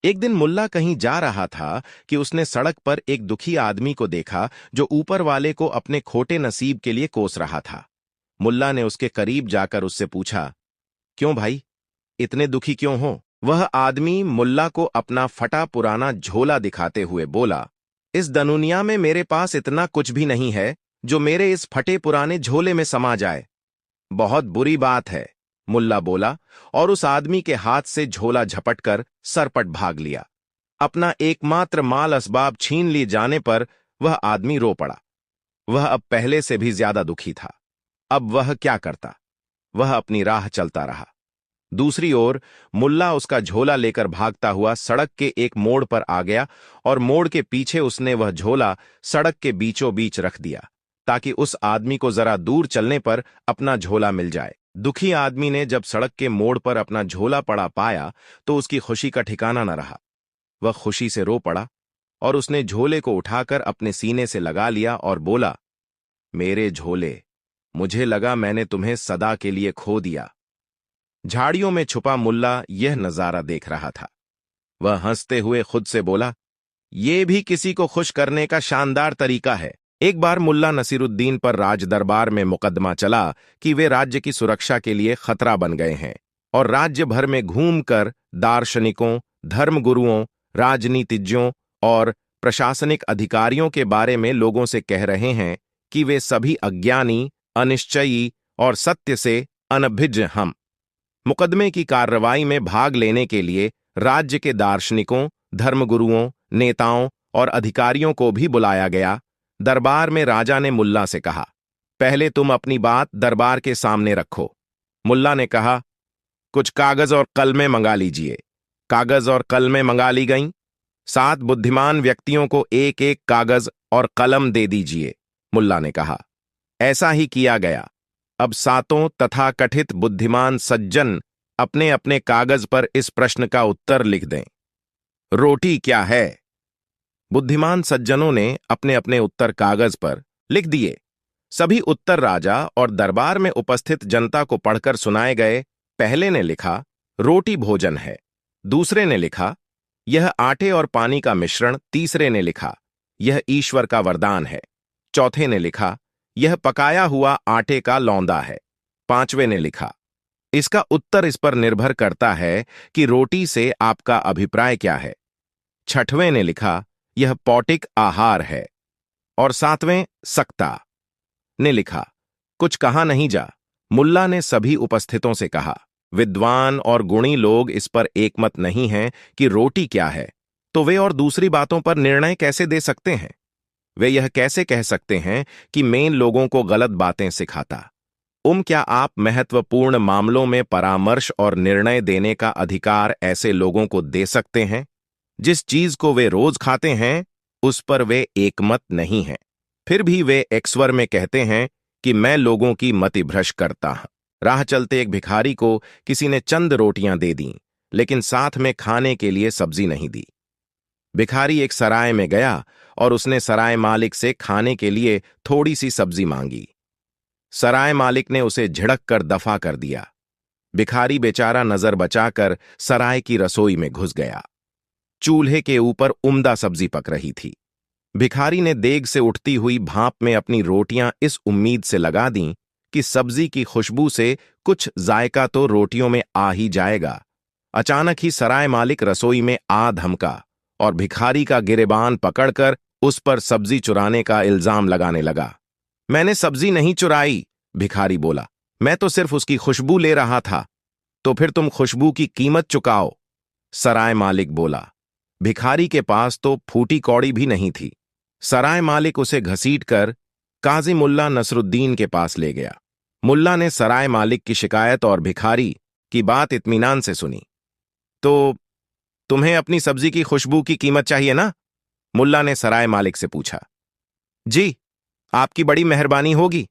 एक दिन मुल्ला कहीं जा रहा था कि उसने सड़क पर एक दुखी आदमी को देखा जो ऊपर वाले को अपने खोटे नसीब के लिए कोस रहा था। मुल्ला ने उसके करीब जाकर उससे पूछा, क्यों भाई, इतने दुखी क्यों हो? वह आदमी मुल्ला को अपना फटा पुराना झोला दिखाते हुए बोला, इस दुनिया में मेरे पास इतना कुछ भी नहीं है जो मेरे इस फटे पुराने झोले में समा जाए। बहुत बुरी बात है, मुल्ला बोला और उस आदमी के हाथ से झोला झपटकर सरपट भाग लिया। अपना एकमात्र माल असबाब छीन लिए जाने पर वह आदमी रो पड़ा। वह अब पहले से भी ज्यादा दुखी था। अब वह क्या करता? वह अपनी राह चलता रहा। दूसरी ओर मुल्ला उसका झोला लेकर भागता हुआ सड़क के एक मोड़ पर आ गया और मोड़ के पीछे उसने वह झोला सड़क के बीचों बीच रख दिया ताकि उस आदमी को जरा दूर चलने पर अपना झोला मिल जाए। दुखी आदमी ने जब सड़क के मोड़ पर अपना झोला पड़ा पाया तो उसकी खुशी का ठिकाना न रहा। वह खुशी से रो पड़ा और उसने झोले को उठाकर अपने सीने से लगा लिया और बोला, मेरे झोले, मुझे लगा मैंने तुम्हें सदा के लिए खो दिया। झाड़ियों में छुपा मुल्ला यह नजारा देख रहा था। वह हंसते हुए खुद से बोला, यह भी किसी को खुश करने का शानदार तरीका है। एक बार मुल्ला नसीरुद्दीन पर राज दरबार में मुकदमा चला कि वे राज्य की सुरक्षा के लिए खतरा बन गए हैं और राज्य भर में घूमकर दार्शनिकों, धर्मगुरुओं, राजनीतिज्ञों और प्रशासनिक अधिकारियों के बारे में लोगों से कह रहे हैं कि वे सभी अज्ञानी, अनिश्चयी और सत्य से अनभिज्ञ हम। मुकदमे की कार्रवाई में भाग लेने के लिए राज्य के दार्शनिकों, धर्मगुरुओं, नेताओं और अधिकारियों को भी बुलाया गया। दरबार में राजा ने मुल्ला से कहा, पहले तुम अपनी बात दरबार के सामने रखो। मुल्ला ने कहा, कुछ कागज और कलमें मंगा लीजिए। कागज और कलमें मंगा ली गईं। 7 बुद्धिमान व्यक्तियों को एक एक कागज और कलम दे दीजिए। मुल्ला ने कहा, ऐसा ही किया गया। अब 7 तथाकथित बुद्धिमान सज्जन अपने अपने कागज पर इस प्रश्न का उत्तर लिख दें, रोटी क्या है? बुद्धिमान सज्जनों ने अपने अपने उत्तर कागज पर लिख दिए। सभी उत्तर राजा और दरबार में उपस्थित जनता को पढ़कर सुनाए गए। पहले ने लिखा, रोटी भोजन है। दूसरे ने लिखा, यह आटे और पानी का मिश्रण। तीसरे ने लिखा, यह ईश्वर का वरदान है। चौथे ने लिखा, यह पकाया हुआ आटे का लौंदा है। पांचवें ने लिखा, इसका उत्तर इस पर निर्भर करता है कि रोटी से आपका अभिप्राय क्या है। छठवें ने लिखा, यह पौटिक आहार है। और 7वें सक्ता ने लिखा, कुछ कहा नहीं जा। मुल्ला ने सभी उपस्थितों से कहा, विद्वान और गुणी लोग इस पर एकमत नहीं हैं कि रोटी क्या है, तो वे और दूसरी बातों पर निर्णय कैसे दे सकते हैं? वे यह कैसे कह सकते हैं कि मैं लोगों को गलत बातें सिखाता? क्या आप महत्वपूर्ण मामलों में परामर्श और निर्णय देने का अधिकार ऐसे लोगों को दे सकते हैं जिस चीज को वे रोज खाते हैं उस पर वे एकमत नहीं हैं? फिर भी वे एक स्वर में कहते हैं कि मैं लोगों की मति भ्रष्ट करता हूं। राह चलते एक भिखारी को किसी ने चंद रोटियां दे दी, लेकिन साथ में खाने के लिए सब्जी नहीं दी। भिखारी एक सराय में गया और उसने सराय मालिक से खाने के लिए थोड़ी सी सब्जी मांगी। सराय मालिक ने उसे झिड़क कर दफा कर दिया। भिखारी बेचारा नजर बचाकर सराय की रसोई में घुस गया। चूल्हे के ऊपर उम्दा सब्जी पक रही थी। भिखारी ने देग से उठती हुई भाप में अपनी रोटियां इस उम्मीद से लगा दी कि सब्जी की खुशबू से कुछ जायका तो रोटियों में आ ही जाएगा। अचानक ही सराय मालिक रसोई में आ धमका और भिखारी का गिरेबान पकड़कर उस पर सब्जी चुराने का इल्जाम लगाने लगा। मैंने सब्जी नहीं चुराई, भिखारी बोला, मैं तो सिर्फ उसकी खुशबू ले रहा था। तो फिर तुम खुशबू की कीमत चुकाओ, सराय मालिक बोला। भिखारी के पास तो फूटी कौड़ी भी नहीं थी। सराय मालिक उसे घसीटकर काजी मुल्ला नसरुद्दीन के पास ले गया। मुल्ला ने सराय मालिक की शिकायत और भिखारी की बात इत्मीनान से सुनी। तो तुम्हें अपनी सब्जी की खुशबू की कीमत चाहिए ना? मुल्ला ने सराय मालिक से पूछा। जी, आपकी बड़ी मेहरबानी होगी,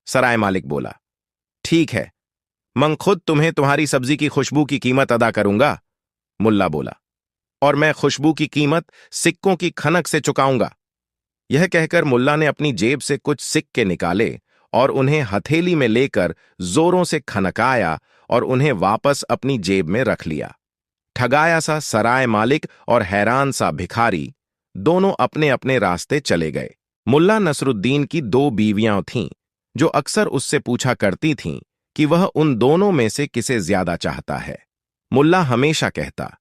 सराय मालिक बोला। ठीक है, मैं खुद तुम्हें तुम्हारी सब्जी की खुशबू की कीमत अदा करूंगा, मुल्ला बोला, और मैं खुशबू की कीमत सिक्कों की खनक से चुकाऊंगा। यह कहकर मुल्ला ने अपनी जेब से कुछ सिक्के निकाले और उन्हें हथेली में लेकर जोरों से खनकाया और उन्हें वापस अपनी जेब में रख लिया। ठगाया सा सराय मालिक और हैरान सा भिखारी दोनों अपने अपने रास्ते चले गए। मुल्ला नसरुद्दीन की दो बीवियां थीं जो अक्सर उससे पूछा करती थीं कि वह उन दोनों में से किसे ज्यादा चाहता है। मुल्ला हमेशा कहता,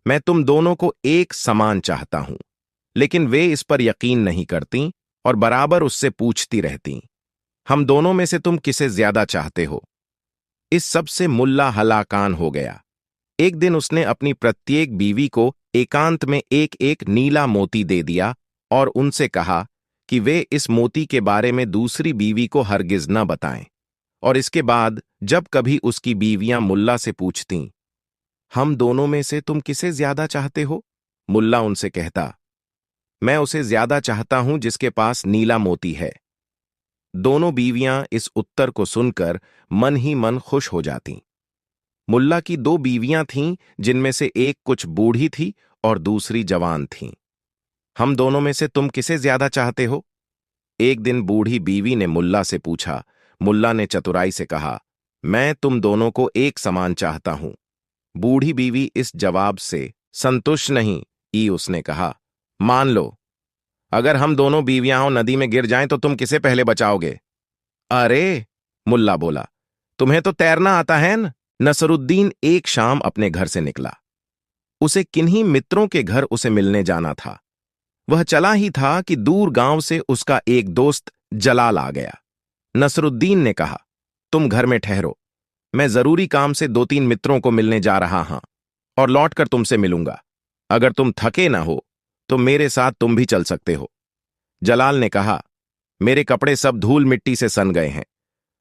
मैं तुम दोनों को एक समान चाहता हूं, लेकिन वे इस पर यकीन नहीं करतीं और बराबर उससे पूछती रहतीं, हम दोनों में से तुम किसे ज्यादा चाहते हो। इस सब से मुल्ला हलाकान हो गया। एक दिन उसने अपनी प्रत्येक बीवी को एकांत में एक एक नीला मोती दे दिया और उनसे कहा कि वे इस मोती के बारे में दूसरी बीवी को हरगिज न बताएं। और इसके बाद जब कभी उसकी बीवियां मुल्ला से पूछतीं, हम दोनों में से तुम किसे ज्यादा चाहते हो, मुल्ला उनसे कहता, मैं उसे ज्यादा चाहता हूं जिसके पास नीला मोती है। दोनों बीवियां इस उत्तर को सुनकर मन ही मन खुश हो जातीं। मुल्ला की दो बीवियां थीं जिनमें से एक कुछ बूढ़ी थी और दूसरी जवान थीं। हम दोनों में से तुम किसे ज्यादा चाहते हो? एक दिन बूढ़ी बीवी ने मुल्ला से पूछा। मुल्ला ने चतुराई से कहा, मैं तुम दोनों को एक समान चाहता हूं। बूढ़ी बीवी इस जवाब से संतुष्ट नहीं ई उसने कहा, मान लो, अगर हम दोनों बीवियां नदी में गिर जाएं तो तुम किसे पहले बचाओगे? अरे, मुल्ला बोला, तुम्हें तो तैरना आता है न? नसरुद्दीन एक शाम अपने घर से निकला। उसे किन्हीं मित्रों के घर उसे मिलने जाना था। वह चला ही था कि दूर गांव से उसका एक दोस्त जलाल आ गया। नसरुद्दीन ने कहा, तुम घर में ठहरो, मैं जरूरी काम से दो तीन मित्रों को मिलने जा रहा हूं और लौटकर तुमसे मिलूंगा। अगर तुम थके ना हो तो मेरे साथ तुम भी चल सकते हो। जलाल ने कहा, मेरे कपड़े सब धूल मिट्टी से सन गए हैं।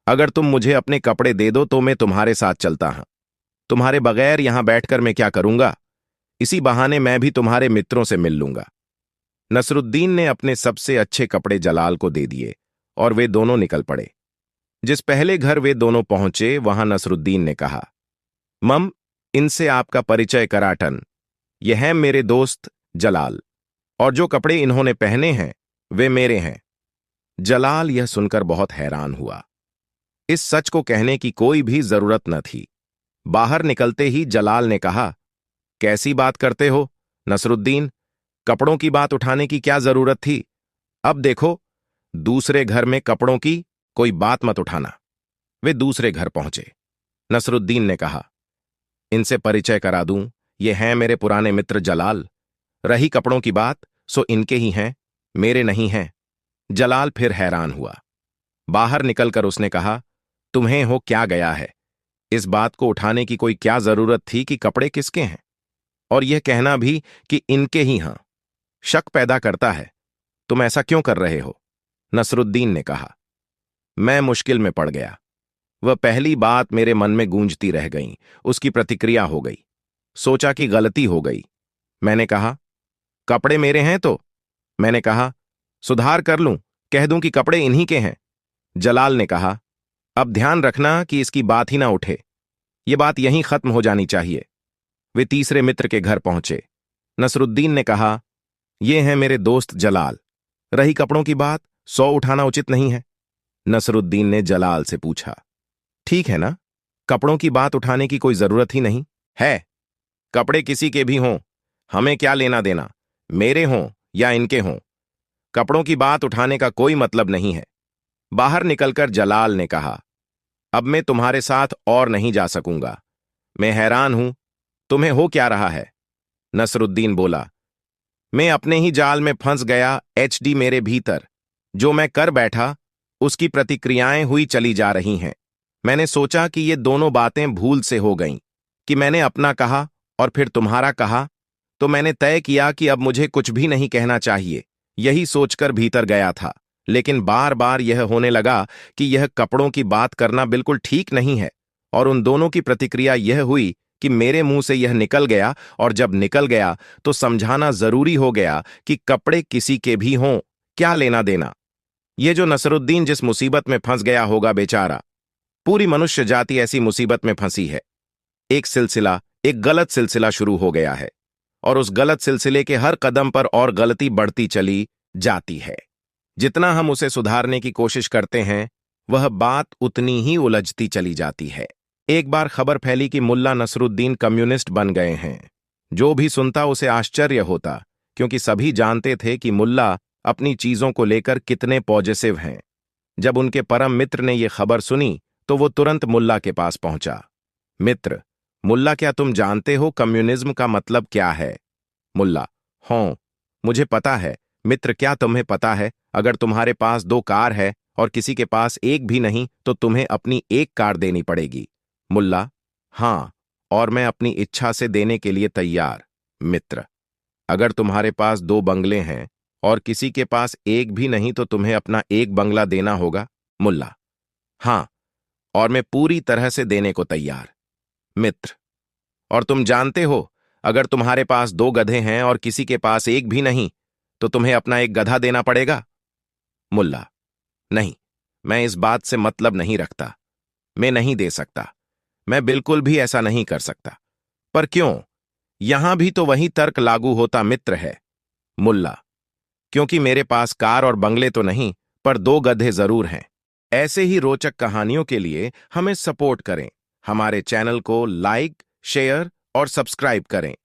अगर तुम मुझे अपने कपड़े दे दो तो मैं तुम्हारे साथ चलता हूं। तुम्हारे बगैर यहां बैठकर मैं क्या करूंगा? इसी बहाने मैं भी तुम्हारे मित्रों से मिल लूंगा। नसरुद्दीन ने अपने सबसे अच्छे कपड़े जलाल को दे दिए और वे दोनों निकल पड़े। जिस पहले घर वे दोनों पहुंचे वहां नसरुद्दीन ने कहा, मम, इनसे आपका परिचय कराटन। यह है मेरे दोस्त जलाल, और जो कपड़े इन्होंने पहने हैं वे मेरे हैं। जलाल यह सुनकर बहुत हैरान हुआ। इस सच को कहने की कोई भी जरूरत न थी। बाहर निकलते ही जलाल ने कहा, कैसी बात करते हो नसरुद्दीन, कपड़ों की बात उठाने की क्या जरूरत थी? अब देखो, दूसरे घर में कपड़ों की कोई बात मत उठाना। वे दूसरे घर पहुंचे। नसरुद्दीन ने कहा, इनसे परिचय करा दूं, ये हैं मेरे पुराने मित्र जलाल। रही कपड़ों की बात, सो इनके ही हैं, मेरे नहीं हैं। जलाल फिर हैरान हुआ। बाहर निकलकर उसने कहा, तुम्हें हो क्या गया है? इस बात को उठाने की कोई क्या जरूरत थी कि कपड़े किसके हैं, और यह कहना भी कि इनके ही हां। शक पैदा करता है। तुम ऐसा क्यों कर रहे हो? नसरुद्दीन ने कहा, मैं मुश्किल में पड़ गया। वह पहली बात मेरे मन में गूंजती रह गई, उसकी प्रतिक्रिया हो गई। सोचा कि गलती हो गई। मैंने कहा, कपड़े मेरे हैं तो? मैंने कहा, सुधार कर लूं, कह दूं कि कपड़े इन्हीं के हैं। जलाल ने कहा, अब ध्यान रखना कि इसकी बात ही ना उठे। यह बात यहीं खत्म हो जानी चाहिए। वे तीसरे मित्र के घर पहुंचे। नसरुद्दीन ने कहा, ये हैं मेरे दोस्त जलाल। रही कपड़ों की बात, 100 उठाना उचित नहीं है। नसरुद्दीन ने जलाल से पूछा, ठीक है ना, कपड़ों की बात उठाने की कोई जरूरत ही नहीं है। कपड़े किसी के भी हों, हमें क्या लेना देना, मेरे हों या इनके हों। कपड़ों की बात उठाने का कोई मतलब नहीं है। बाहर निकलकर जलाल ने कहा, अब मैं तुम्हारे साथ और नहीं जा सकूंगा। मैं हैरान हूं, तुम्हें हो क्या रहा है? नसरुद्दीन बोला, मैं अपने ही जाल में फंस गया। एचडी मेरे भीतर जो मैं कर बैठा उसकी प्रतिक्रियाएं हुई चली जा रही हैं। मैंने सोचा कि ये दोनों बातें भूल से हो गईं कि मैंने अपना कहा और फिर तुम्हारा कहा, तो मैंने तय किया कि अब मुझे कुछ भी नहीं कहना चाहिए। यही सोचकर भीतर गया था, लेकिन बार बार यह होने लगा कि यह कपड़ों की बात करना बिल्कुल ठीक नहीं है, और उन दोनों की प्रतिक्रिया यह हुई कि मेरे मुंह से यह निकल गया, और जब निकल गया तो समझाना जरूरी हो गया कि कपड़े किसी के भी हों, क्या लेना देना। ये जो नसरुद्दीन जिस मुसीबत में फंस गया होगा बेचारा, पूरी मनुष्य जाति ऐसी मुसीबत में फंसी है। एक गलत सिलसिला शुरू हो गया है, और उस गलत सिलसिले के हर कदम पर और गलती बढ़ती चली जाती है। जितना हम उसे सुधारने की कोशिश करते हैं, वह बात उतनी ही उलझती चली जाती है। एक बार खबर फैली कि मुल्ला नसरुद्दीन कम्युनिस्ट बन गए हैं। जो भी सुनता उसे आश्चर्य होता, क्योंकि सभी जानते थे कि मुल्ला अपनी चीजों को लेकर कितने पॉजिटिव हैं। जब उनके परम मित्र ने यह खबर सुनी तो वो तुरंत मुल्ला के पास पहुंचा। मित्र, मुल्ला, क्या तुम जानते हो कम्युनिज्म का मतलब क्या है? मुल्ला: हाँ, मुझे पता है। मित्र, क्या तुम्हें पता है अगर तुम्हारे पास 2 कार है और किसी के पास एक भी नहीं तो तुम्हें अपनी एक कार देनी पड़ेगी? मुल्ला: हाँ, और मैं अपनी इच्छा से देने के लिए तैयार। मित्र: अगर तुम्हारे पास 2 बंगले हैं और किसी के पास एक भी नहीं तो तुम्हें अपना एक बंगला देना होगा? मुल्ला: हाँ, और मैं पूरी तरह से देने को तैयार। मित्र: और तुम जानते हो अगर तुम्हारे पास 2 गधे हैं और किसी के पास एक भी नहीं तो तुम्हें अपना एक गधा देना पड़ेगा? मुल्ला: नहीं, मैं इस बात से मतलब नहीं रखता। मैं नहीं दे सकता। मैं बिल्कुल भी ऐसा नहीं कर सकता। पर क्यों? यहां भी तो वही तर्क लागू होता मित्र है। मुल्ला: क्योंकि मेरे पास कार और बंगले तो नहीं, पर 2 गधे जरूर हैं। ऐसे ही रोचक कहानियों के लिए हमें सपोर्ट करें। हमारे चैनल को लाइक, शेयर और सब्सक्राइब करें।